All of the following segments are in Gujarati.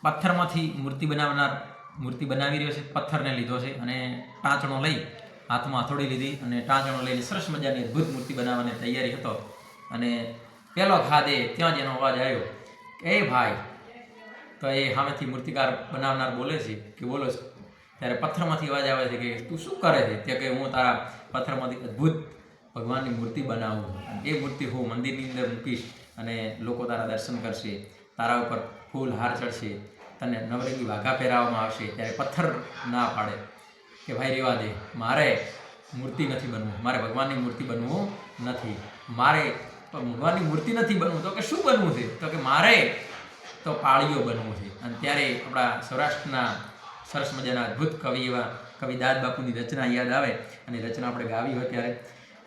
પથ્થરમાંથી મૂર્તિ બનાવી રહ્યો છે, પથ્થરને લીધો છે અને ટાંચણો લઈ હાથમાં હથોડી લીધી અને ટાંચણો લઈને સરસ મજાની અદ્ભુત મૂર્તિ બનાવવાની તૈયારી હતો. અને પેલો ખાધે ત્યાં જ એનો અવાજ આવ્યો કે એ ભાઈ, તો એ સામેથી મૂર્તિકાર બનાવનાર બોલે છે કે બોલો. ત્યારે પથ્થરમાંથી અવાજ આવે છે કે તું શું કરે છે? તે કે હું તારા પથ્થરમાંથી અદ્ભુત ભગવાનની મૂર્તિ બનાવું, એ મૂર્તિ હું મંદિરની અંદર મૂકીશ અને લોકો તારા દર્શન કરશે, તારા ઉપર ફૂલ હાર ચડશે, તને નવરંગી વાઘા પહેરાવવામાં આવશે. ત્યારે પથ્થર ના પાડે કે ભાઈ રેવા દે, મારે મૂર્તિ નથી બનવું, મારે ભગવાનની મૂર્તિ બનવું નથી, મારે ભગવાનની મૂર્તિ નથી બનવું. તો કે શું બનવું છે? તો કે મારે તો પાળીઓ બનવું છે. અને ત્યારે આપણા સૌરાષ્ટ્રના સરસ મજાના અદ્ભુત કવિ એવા કવિ દાદ બાપુની રચના યાદ આવે અને રચના આપણે ગાવી હોય ત્યારે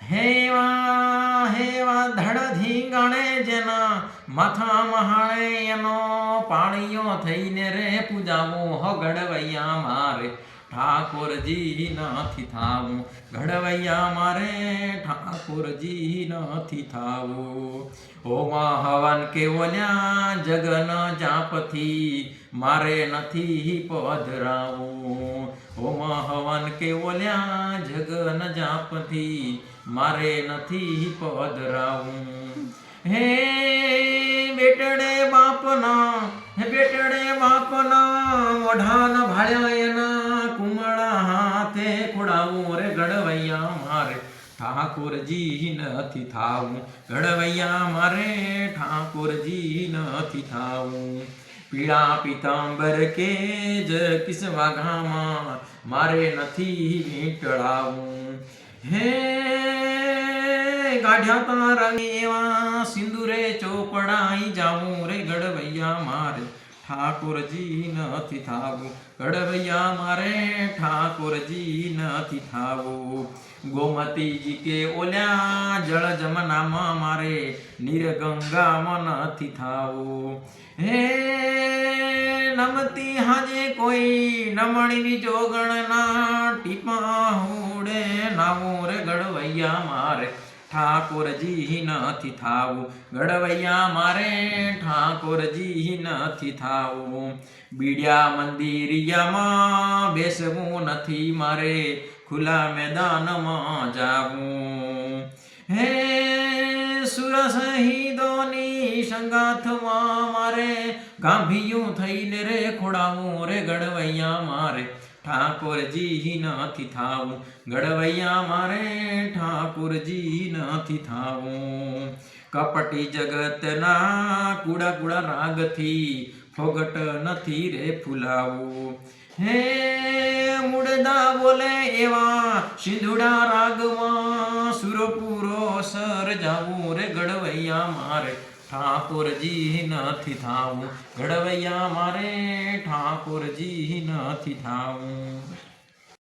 હેવા હેવા ધડ ધીંગાણે જેના માથા મહાણે એનો પાણીઓ થઈને રે પૂજાવો હો ઘડવૈયા મારે ઠાકોરજી નથી થાવું, ઘડવૈયા મારે ઠાકોરજી નથી થાવું. હોમાં હવન કેવલ્યા જગન જાપથી મારે નથી પધરાવું, હોમાં હવન કેવલ્યા જગન જાપથી મારે નથી પધરાવું. હે બેટડે બાપના મોઢાન ભાળ્યા એના કુમળા હાથે ખોડાવું રે ઘડવૈયા મારે ઠાકોરજી નથી થાવું, ઘડવૈયા મારે ઠાકોરજી નથી થાવું. પીળા પિતાંબર કે જ કિસ વાઘામાં મારે નથી વીંટળાવું. હે ગાઢ્યા તા રંગ એવા સિંદુરે ચોપડાઈ જાવું રે ઘડવૈયા મારે ઠાકોરજી નથી થાવું, ઘડવૈયા મારે ઠાકોરજી નથી થાવું. ગોમતીજી કે ઓલ્યા જળ જમનામાં મારે નીરગંગામાં નથી થાવું. હે નમતી હાજે કોઈ નમણીની જોગણના ટીપા હોડે નાવું રે ઘડવૈયા મારે ઠાકોરજી નથી થાવું, ઘડવૈયા મારે ઠાકોરજી નથી થાવું. બીડ્યા મંદિરિયામાં બેસવું નથી મારે ખુલ્લા મેદાનમાં જાવું. હે સુર શહીદોની સંગાથમાં મારે ગાંભીયું થઈને રે ખોડાવું રે ઘડવૈયા મારે ઠાકોરજી નથી થાવું, ઘડવૈયા મારે ઠાકોરજી નથી થાવું. કપટી જગતના કુડા કુડા રાગથી ફોગટ નથી રે ફૂલાવું. હે મુડદા બોલે એવા સિંધુડા રાગમાં સુરપુરો સર જાવું રે ઘડવૈયા મારે ઠાકોરજી નથી થાવું, ઘડવૈયા મારે ઠાકોરજી નથી થાવું.